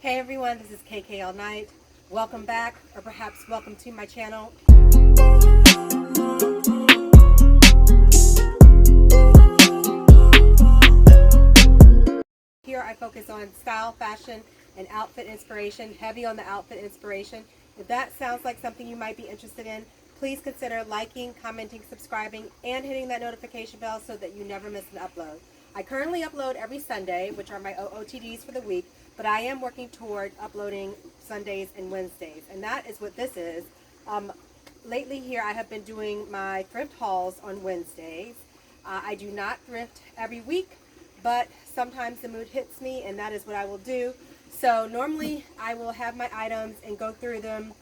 Hey everyone, this is KK All Night. Welcome back, or perhaps welcome to my channel. Here I focus on style, fashion, and outfit inspiration, heavy on the outfit inspiration. If that sounds like something you might be interested in, please consider liking, commenting, subscribing, and hitting that notification bell so that you never miss an upload. I currently upload every Sunday, which are my OOTDs for the week, but I am working toward uploading Sundays and Wednesdays, and that is what this is. Lately here I have been doing my thrift hauls on Wednesdays. I do not thrift every week, but sometimes the mood hits me and that is what I will do. So normally I will have my items and go through them,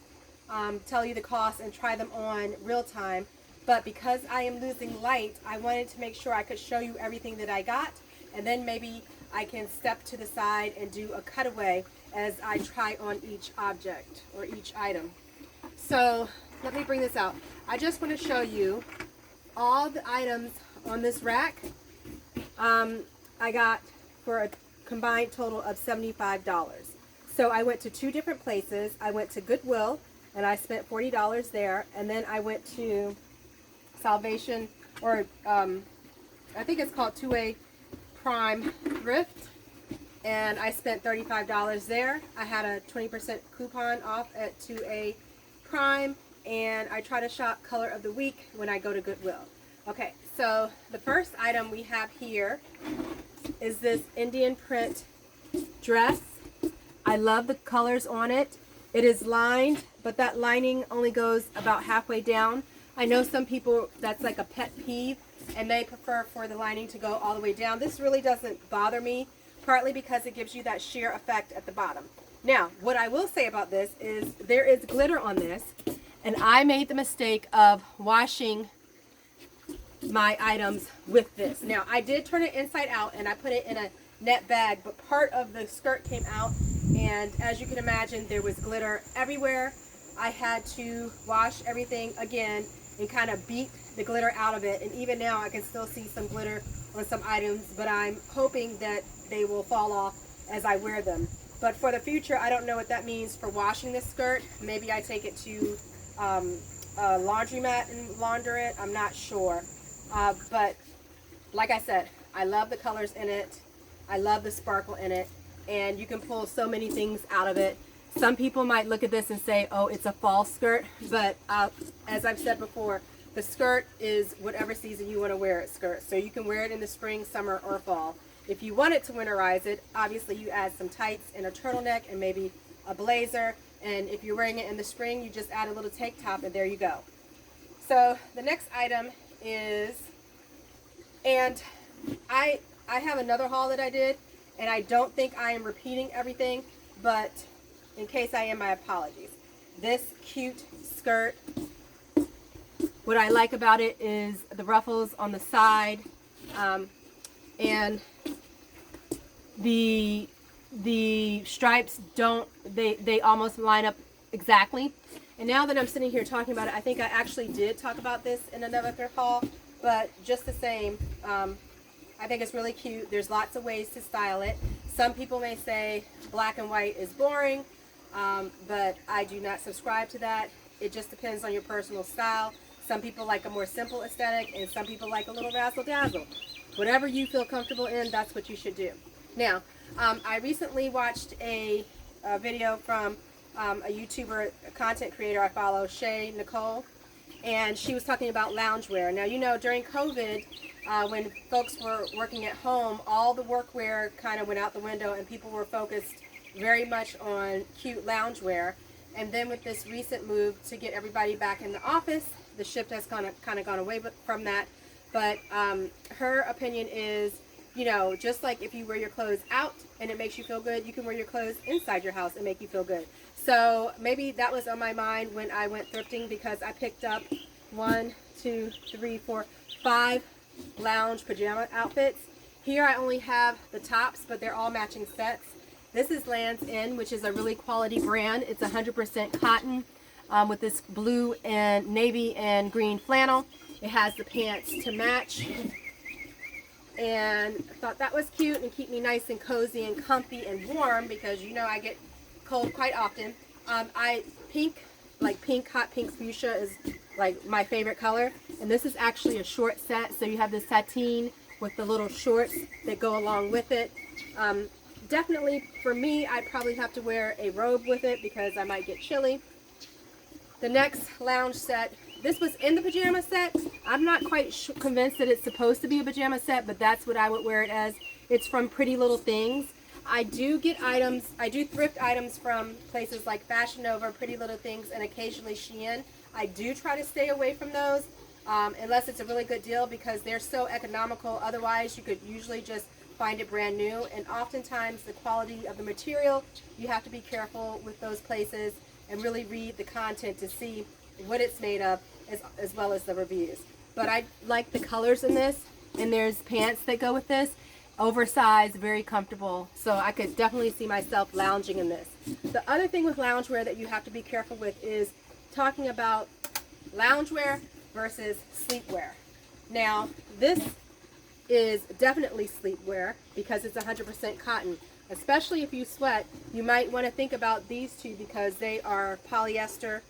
tell you the cost and try them on real time. But because I am losing light, I wanted to make sure I could show you everything that I got, and then maybe I can step to the side and do a cutaway as I try on each object or each item. So let me bring this out. I just want to show you all the items on this rack. I got for a combined total of $75. So I went to two different places. I went to Goodwill and I spent $40 there, and then I went to Salvation, or I think it's called 2A Prime Thrift, and I spent $35 there. I had a 20% coupon off at 2A Prime, and I try to shop color of the week when I go to Goodwill. Okay, so the first item we have here is this Indian print dress. I love the colors on it. It is lined, but that lining only goes about halfway down. I know some people, that's like a pet peeve, and they prefer for the lining to go all the way down. This really doesn't bother me, partly because it gives you that sheer effect at the bottom. Now, what I will say about this is there is glitter on this, and I made the mistake of washing my items with this. Now, I did turn it inside out, and I put it in a net bag, but part of the skirt came out, and as you can imagine, there was glitter everywhere. I had to wash everything again and kind of beat the glitter out of it, and even now I can still see some glitter on some items, but I'm hoping that they will fall off as I wear them. But for the future, I don't know what that means for washing this skirt. Maybe I take it to a laundromat and launder it. I'm not sure. But like I said, I love the colors in it. I love the sparkle in it, and you can pull so many things out of it. Some people might look at this and say, oh, it's a fall skirt, but as I've said before, the skirt is whatever season you want to wear it skirt. So you can wear it in the spring, summer, or fall. If you wanted to winterize it, obviously you add some tights and a turtleneck and maybe a blazer. And if you're wearing it in the spring, you just add a little tank top and there you go. So the next item is, and I have another haul that I did, and I don't think I am repeating everything, but in case I am, my apologies. This cute skirt, what I like about it is the ruffles on the side, and the stripes they almost line up exactly. And now that I'm sitting here talking about it, I think I actually did talk about this in another thrift haul, but just the same, I think it's really cute. There's lots of ways to style it. Some people may say black and white is boring, but I do not subscribe to that. It just depends on your personal style. Some people like a more simple aesthetic, and some people like a little razzle dazzle. Whatever you feel comfortable in, that's what you should do. Now, I recently watched a video from a YouTuber, a content creator I follow, Shay Nicole, and she was talking about loungewear. Now, you know, during COVID, when folks were working at home, all the workwear kind of went out the window and people were focused very much on cute loungewear. And then with this recent move to get everybody back in the office, the shift has kind of gone away from that. But her opinion is, you know, just like if you wear your clothes out and it makes you feel good, you can wear your clothes inside your house and make you feel good. So maybe that was on my mind when I went thrifting, because I picked up 1, 2, 3, 4, 5 lounge pajama outfits. Here I only have the tops, but they're all matching sets. This is Land's End, which is a really quality brand. It's 100% cotton with this blue and navy and green flannel. It has the pants to match. and thought that was cute and keep me nice and cozy and comfy and warm, because you know I get cold quite often. Pink, hot pink fuchsia is like my favorite color, and this is actually a short set, so you have the sateen with the little shorts that go along with it. Definitely for me, I'd probably have to wear a robe with it because I might get chilly. The next lounge set, this was in the pajama set. I'm not quite convinced that it's supposed to be a pajama set, but that's what I would wear it as. It's from Pretty Little Things. I do get items, I do thrift items from places like Fashion Nova, Pretty Little Things, and occasionally Shein. I do try to stay away from those unless it's a really good deal, because they're so economical. Otherwise, you could usually just find it brand new, and oftentimes the quality of the material, you have to be careful with those places and really read the content to see what it's made of, as well as the reviews. But I like the colors in this, and there's pants that go with this, oversized, very comfortable, so I could definitely see myself lounging in this. The other thing with loungewear that you have to be careful with is talking about loungewear versus sleepwear. Now, this is definitely sleepwear because it's 100% cotton. Especially if you sweat, you might want to think about these two because they are polyester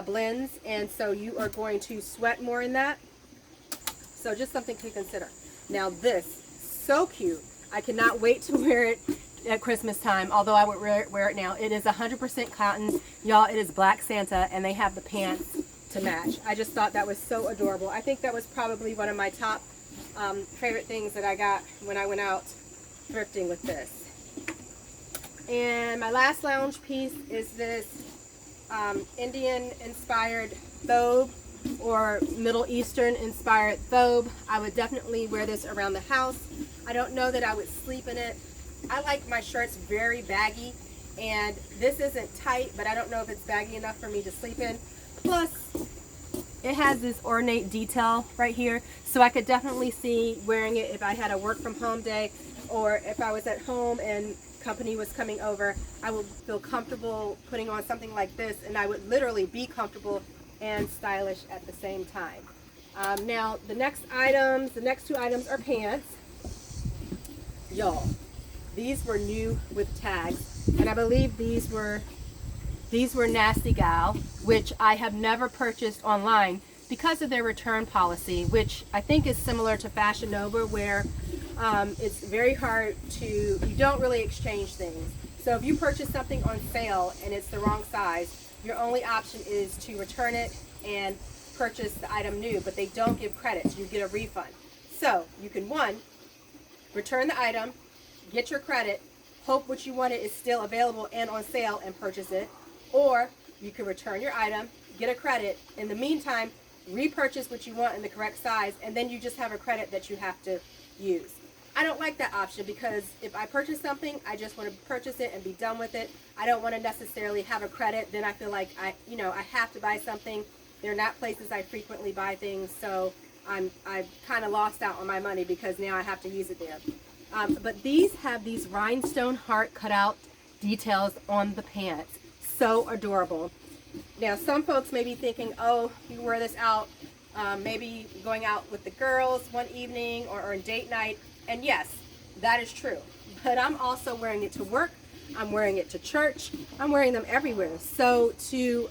blends, and so you are going to sweat more in that. So just something to consider. Now this, so cute. I cannot wait to wear it at Christmas time, although I would wear it now. It is 100% cotton. Y'all, it is Black Santa, and they have the pants to match. I just thought that was so adorable. I think that was probably one of my top favorite things that I got when I went out thrifting with this. And my last lounge piece is this Indian inspired thobe, or Middle Eastern inspired thobe. I would definitely wear this around the house. I don't know that I would sleep in it. I like my shirts very baggy, and this isn't tight, but I don't know if it's baggy enough for me to sleep in. Plus, it has this ornate detail right here, so I could definitely see wearing it if I had a work from home day, or if I was at home and company was coming over. I would feel comfortable putting on something like this, and I would literally be comfortable and stylish at the same time. Now the next two items are pants. Y'all, these were new with tags, and I believe these were Nasty Gal, which I have never purchased online because of their return policy, which I think is similar to Fashion Nova, where it's very hard to, you don't really exchange things. So if you purchase something on sale and it's the wrong size, your only option is to return it and purchase the item new, but they don't give credit, so you get a refund. So you can, one, return the item, get your credit, hope what you wanted is still available and on sale, and purchase it. Or you can return your item, get a credit, in the meantime, repurchase what you want in the correct size, and then you just have a credit that you have to use. I don't like that option, because if I purchase something, I just want to purchase it and be done with it. I don't want to necessarily have a credit. Then I feel like I have to buy something. They're not places I frequently buy things, so I've kind of lost out on my money because now I have to use it there. But these have these rhinestone heart cutout details on the pants. So adorable. Now some folks may be thinking, oh, you wear this out, maybe going out with the girls one evening or on date night. And yes, that is true. But I'm also wearing it to work. I'm wearing it to church. I'm wearing them everywhere. So to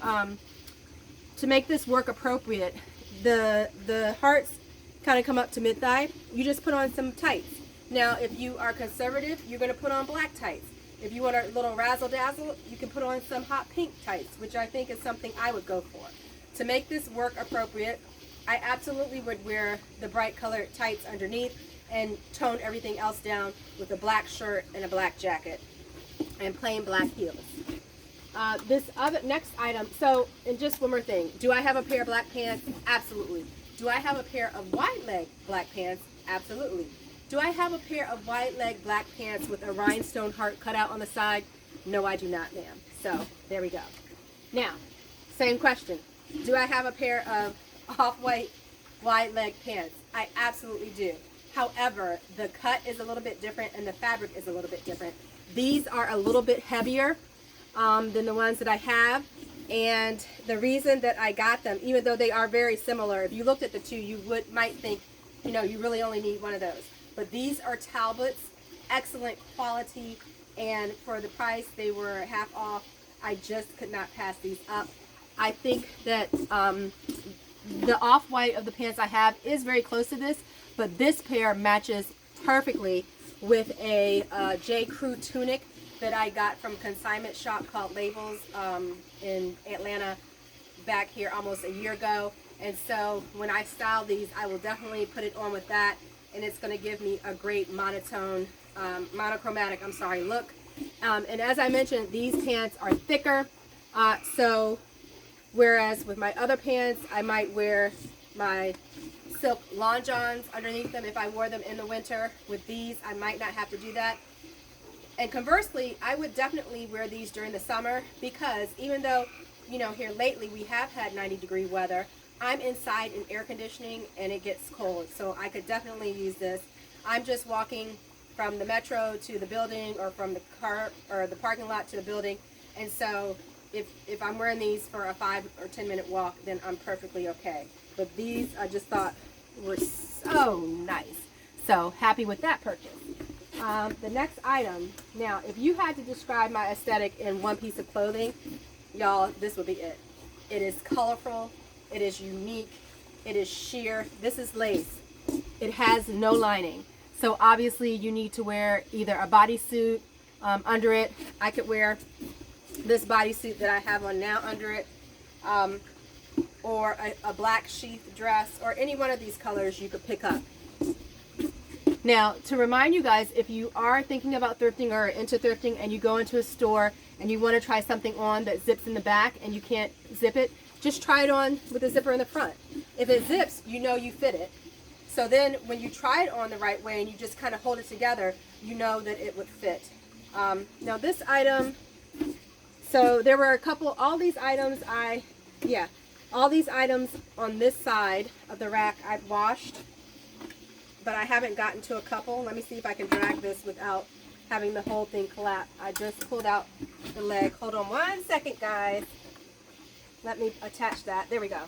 make this work appropriate, the hearts kind of come up to mid-thigh. You just put on some tights. Now, if you are conservative, you're going to put on black tights. If you want a little razzle-dazzle, you can put on some hot pink tights, which I think is something I would go for. To make this work appropriate, I absolutely would wear the bright colored tights underneath and tone everything else down with a black shirt and a black jacket and plain black heels. This other next item, and just one more thing. Do I have a pair of black pants? Absolutely. Do I have a pair of wide leg black pants? Absolutely. Do I have a pair of wide leg black pants with a rhinestone heart cut out on the side? No, I do not, ma'am. So there we go. Now, same question. Do I have a pair of off-white wide leg pants? I absolutely do. However, the cut is a little bit different and the fabric is a little bit different. These are a little bit heavier than the ones that I have. And the reason that I got them, even though they are very similar, if you looked at the two, you might think, you really only need one of those. But these are Talbots, excellent quality, and for the price, they were half off. I just could not pass these up. I think that the off-white of the pants I have is very close to this, but this pair matches perfectly with a J. Crew tunic that I got from a consignment shop called Labels in Atlanta back here almost a year ago. And so when I style these, I will definitely put it on with that, and it's going to give me a great monochromatic look. And as I mentioned, these pants are thicker, so whereas with my other pants, I might wear my silk long johns underneath them if I wore them in the winter. With these, I might not have to do that. And conversely, I would definitely wear these during the summer, because even though, you know, here lately we have had 90-degree weather, I'm inside in air conditioning and it gets cold, so I could definitely use this. I'm just walking from the metro to the building, or from the car or the parking lot to the building, and so if I'm wearing these for a 5 or 10 minute walk, then I'm perfectly okay. But these I just thought were so nice, so happy with that purchase. The next item, now if you had to describe my aesthetic in one piece of clothing, y'all, this would be it. It is colorful, it is unique, it is sheer. This is lace. It has no lining. So obviously you need to wear either a bodysuit under it. I could wear this bodysuit that I have on now under it, or a black sheath dress, or any one of these colors you could pick up. Now, to remind you guys, if you are thinking about thrifting or into thrifting and you go into a store and you want to try something on that zips in the back and you can't zip it, just try it on with a zipper in the front. If it zips, you know you fit it. So then when you try it on the right way and you just kind of hold it together, you know that it would fit. Now this item, so there were a couple, all these items on this side of the rack I've washed, but I haven't gotten to a couple. Let me see if I can drag this without having the whole thing collapse. I just pulled out the leg. Hold on one second, guys. Let me attach that. There we go.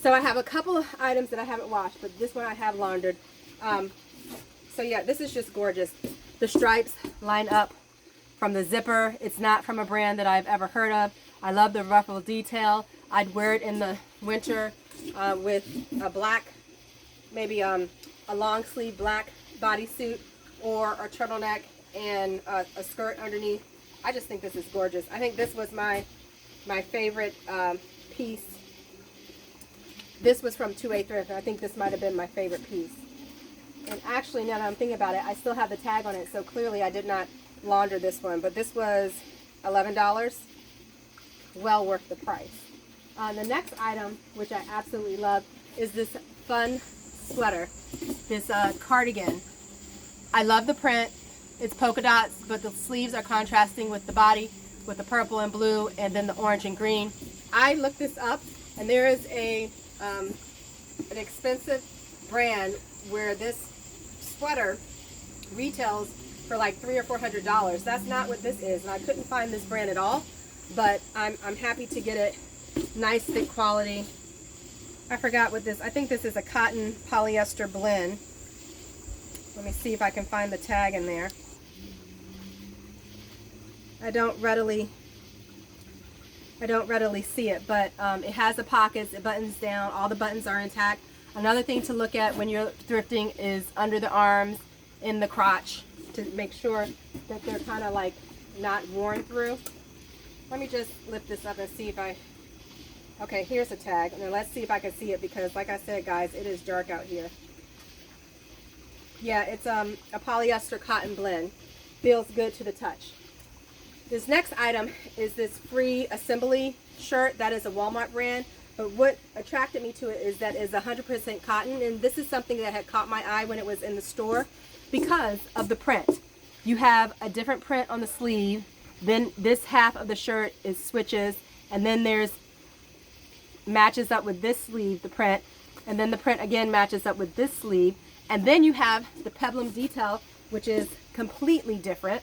So I have a couple of items that I haven't washed, but this one I have laundered. So yeah, this is just gorgeous. The stripes line up from the zipper. It's not from a brand that I've ever heard of. I love the ruffle detail. I'd wear it in the winter with a black, maybe a long sleeve black bodysuit, or a turtleneck and a skirt underneath. I just think this is gorgeous. I think this was my favorite piece. This was from 2A Thrift. I think this might have been my favorite piece. And actually, now that I'm thinking about it, I still have the tag on it, so clearly I did not launder this one. But this was $11. Well worth the price. The next item, which I absolutely love, is this fun sweater, this cardigan. I love the print. It's polka dots, but the sleeves are contrasting with the body, with the purple and blue, and then the orange and green. I looked this up, and there is an expensive brand where this sweater retails for like $300 or $400. That's not what this is, and I couldn't find this brand at all, but I'm happy to get it. Nice thick quality. I forgot what this, I think this is a cotton polyester blend. Let me see if I can find the tag in there. I don't readily see it, but it has the pockets, it buttons down, all the buttons are intact. Another thing to look at when you're thrifting is under the arms, in the crotch, to make sure that they're kind of like not worn through. Let me just lift this up and see if okay, here's a tag. Now let's see if I can see it, because like I said, guys, it is dark out here. Yeah, it's a polyester cotton blend. Feels good to the touch. This next item is this free assembly shirt. That is a Walmart brand. But what attracted me to it is that it's 100% cotton. And this is something that had caught my eye when it was in the store because of the print. You have a different print on the sleeve. Then this half of the shirt is switches. And then there's matches up with this sleeve, the print. And then the print again matches up with this sleeve. And then you have the peplum detail, which is completely different.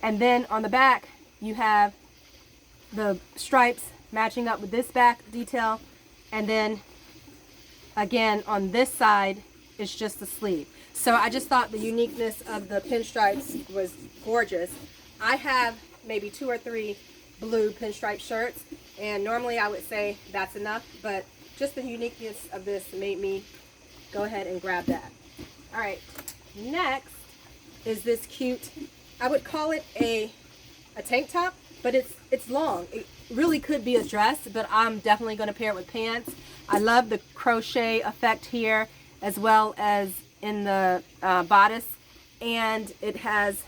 And then on the back, you have the stripes matching up with this back detail. And then again, on this side, is just the sleeve. So I just thought the uniqueness of the pinstripes was gorgeous. I have maybe 2 or 3 blue pinstripe shirts, and normally I would say that's enough, but just the uniqueness of this made me go ahead and grab that. All right, next is this cute, I would call it a tank top, but it's long. It really could be a dress, but I'm definitely going to pair it with pants. I love the crochet effect here, as well as in the bodice, and it has,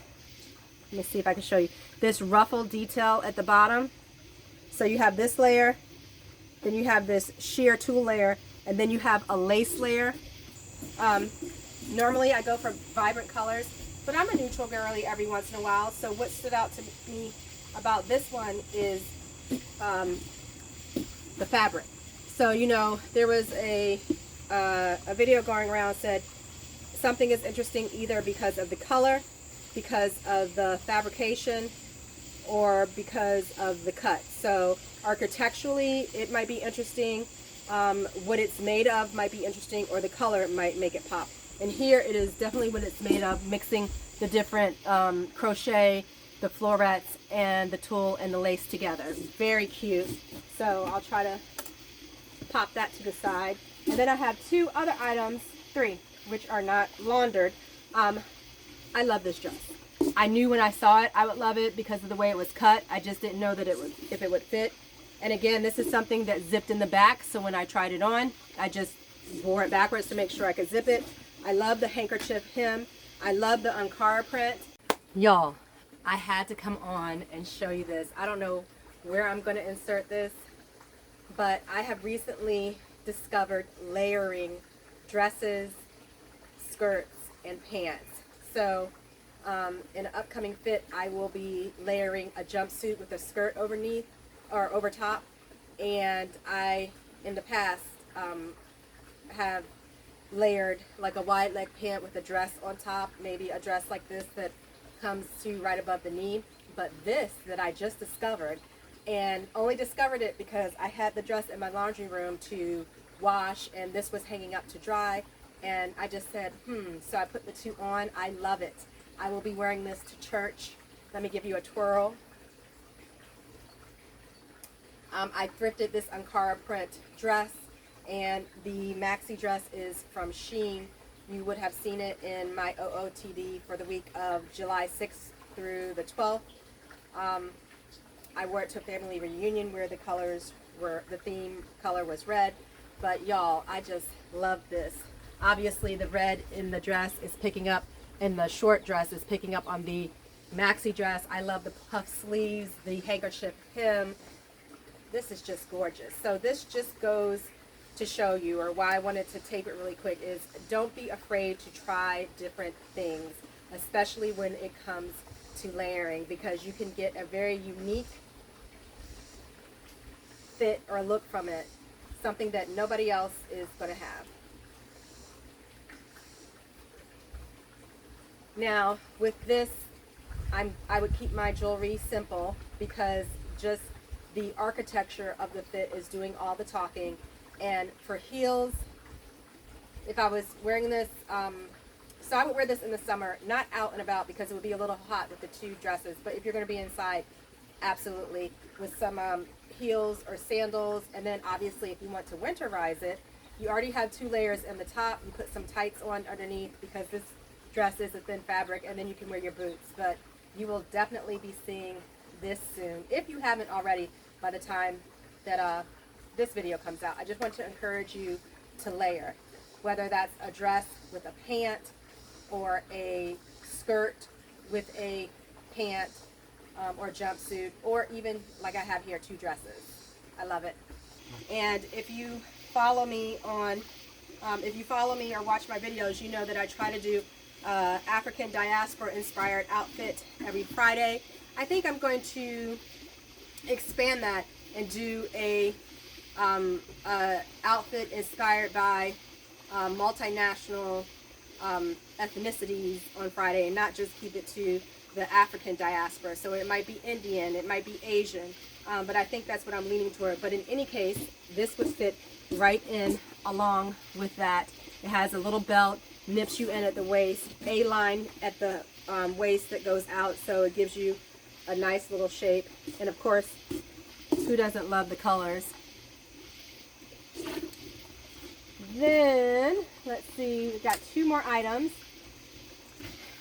let me see if I can show you, this ruffle detail at the bottom. So you have this layer, then you have this sheer tulle layer, and then you have a lace layer. Normally I go for vibrant colors, but I'm a neutral girly every once in a while. So what stood out to me about this one is the fabric. So, you know, there was a video going around said something is interesting either because of the color, because of the fabrication, or because of the cut. So architecturally it might be interesting, what it's made of might be interesting, or the color might make it pop. And here it is definitely what it's made of, mixing the different crochet, the florets, and the tulle and the lace together. Very cute. So I'll try to pop that to the side. And then I have 2 other items, 3, which are not laundered. I love this dress. I knew when I saw it I would love it because of the way it was cut. I just didn't know that if it would fit. And again, this is something that zipped in the back, so when I tried it on, I just wore it backwards to make sure I could zip it. I love the handkerchief hem. I love the Ankara print. Y'all, I had to come on and show you this. I don't know where I'm going to insert this, but I have recently discovered layering dresses, skirts, and pants. So in an upcoming fit, I will be layering a jumpsuit with a skirt underneath or over top, and I in the past have layered like a wide leg pant with a dress on top, maybe a dress like this that comes to right above the knee. But this that I just discovered, and only discovered it because I had the dress in my laundry room to wash, and this was hanging up to dry, and I just said so I put the 2 on. I love it. I will be wearing this to church. Let me give you a twirl. I thrifted this Ankara print dress, and the maxi dress is from Shein. You would have seen it in my OOTD for the week of July 6th through the 12th. I wore it to a family reunion where the theme color was red. But y'all, I just love this. Obviously the red in the dress is picking up, and the short dress is picking up on the maxi dress. I love the puff sleeves, the handkerchief hem. This is just gorgeous. So this just goes to show you, or why I wanted to tape it really quick, is don't be afraid to try different things, especially when it comes to layering, because you can get a very unique fit or look from it, something that nobody else is going to have. Now with this, I would keep my jewelry simple, because just the architecture of the fit is doing all the talking. And for heels, if I was wearing this, so I would wear this in the summer, not out and about because it would be a little hot with the 2 dresses, but if you're going to be inside, absolutely, with some heels or sandals. And then obviously if you want to winterize it, you already have 2 layers in the top. You put some tights on underneath because this dress is a thin fabric, and then you can wear your boots. But you will definitely be seeing this soon, if you haven't already, by the time that this video comes out. I just want to encourage you to layer, whether that's a dress with a pant, or a skirt with a pant, or jumpsuit, or even like I have here, 2 dresses. I love it. And if you follow me on, or watch my videos, you know that I try to do African diaspora inspired outfit every Friday. I think I'm going to expand that and do a outfit inspired by multinational ethnicities on Friday, and not just keep it to the African diaspora. So it might be Indian, it might be Asian, but I think that's what I'm leaning toward. But in any case, this would fit right in along with that. It has a little belt, nips you in at the waist, A-line at the waist that goes out, so it gives you a nice little shape. And of course, who doesn't love the colors? Then, let's see, we've got 2 more items.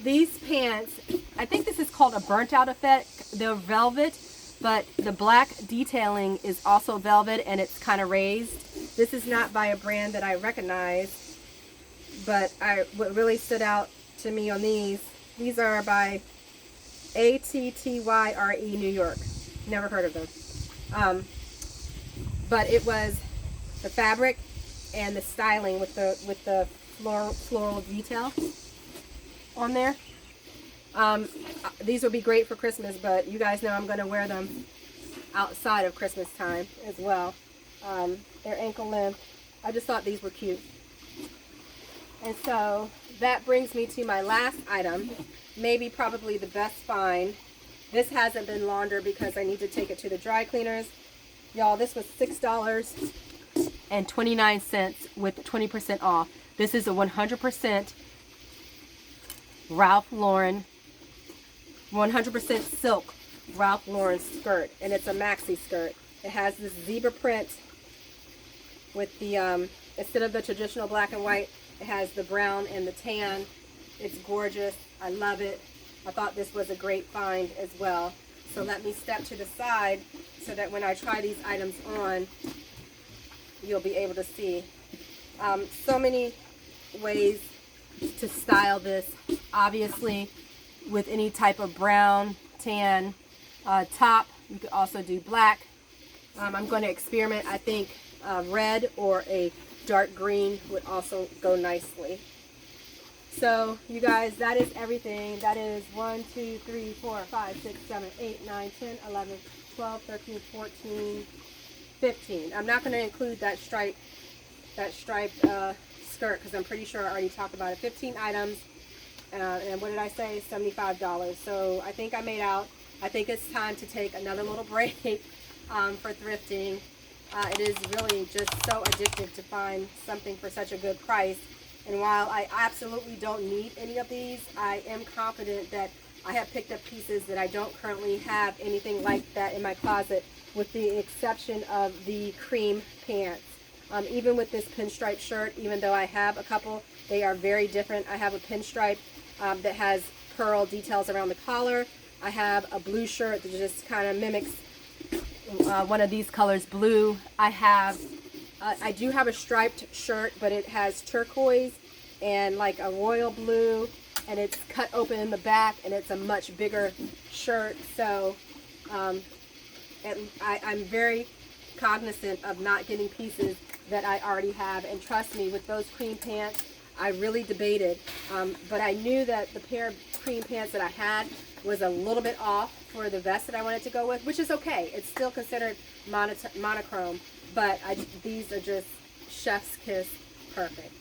These pants, I think this is called a burnt out effect. They're velvet, but the black detailing is also velvet and it's kind of raised. This is not by a brand that I recognize, but what really stood out to me on these are by Attyre New York. Never heard of them. But it was the fabric and the styling with the floral detail on there. These would be great for Christmas, but you guys know I'm going to wear them outside of Christmas time as well. They're ankle length. I just thought these were cute. And so that brings me to my last item, maybe probably the best find. This hasn't been laundered because I need to take it to the dry cleaners. Y'all, this was $6.29 with 20% off. This is a 100% Ralph Lauren, 100% silk Ralph Lauren skirt, and it's a maxi skirt. It has this zebra print with the, instead of the traditional black and white, it has the brown and the tan. It's gorgeous. I love it. I thought this was a great find as well. So let me step to the side so that when I try these items on, you'll be able to see. So many ways to style this. Obviously, with any type of brown, tan top. You could also do black. I'm going to experiment. I think red or a dark green would also go nicely. So you guys, that is everything. That is 1, 2, 3, 4, 5, 6, 7, 8, 9, 10, 11, 12, 13, 14, 15. I'm not going to include that striped skirt because I'm pretty sure I already talked about it. 15 items, and what did I say? $75. So I think I made out. I think it's time to take another little break for thrifting. It is really just so addictive to find something for such a good price. And while I absolutely don't need any of these, I am confident that I have picked up pieces that I don't currently have anything like that in my closet, with the exception of the cream pants. Even with this pinstripe shirt, even though I have a couple, they are very different. I have a pinstripe that has pearl details around the collar. I have a blue shirt that just kind of mimics one of these colors, blue. I do have a striped shirt, but it has turquoise and like a royal blue, and it's cut open in the back, and it's a much bigger shirt. So I'm very cognizant of not getting pieces that I already have. And trust me, with those cream pants, I really debated, but I knew that the pair of cream pants that I had was a little bit off for the vest that I wanted to go with, which is okay. It's still considered monochrome, but these are just chef's kiss perfect.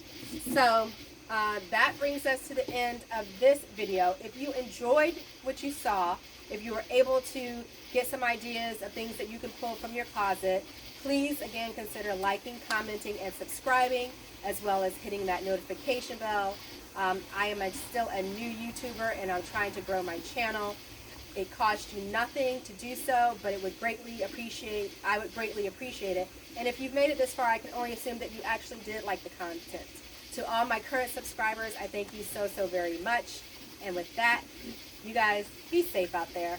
So that brings us to the end of this video. If you enjoyed what you saw, if you were able to get some ideas of things that you can pull from your closet, please again consider liking, commenting, and subscribing, as well as hitting that notification bell. I am still a new YouTuber, and I'm trying to grow my channel. It costs you nothing to do so, but I would greatly appreciate it. And if you've made it this far, I can only assume that you actually did like the content. To all my current subscribers, I thank you so very much. And with that, you guys, be safe out there.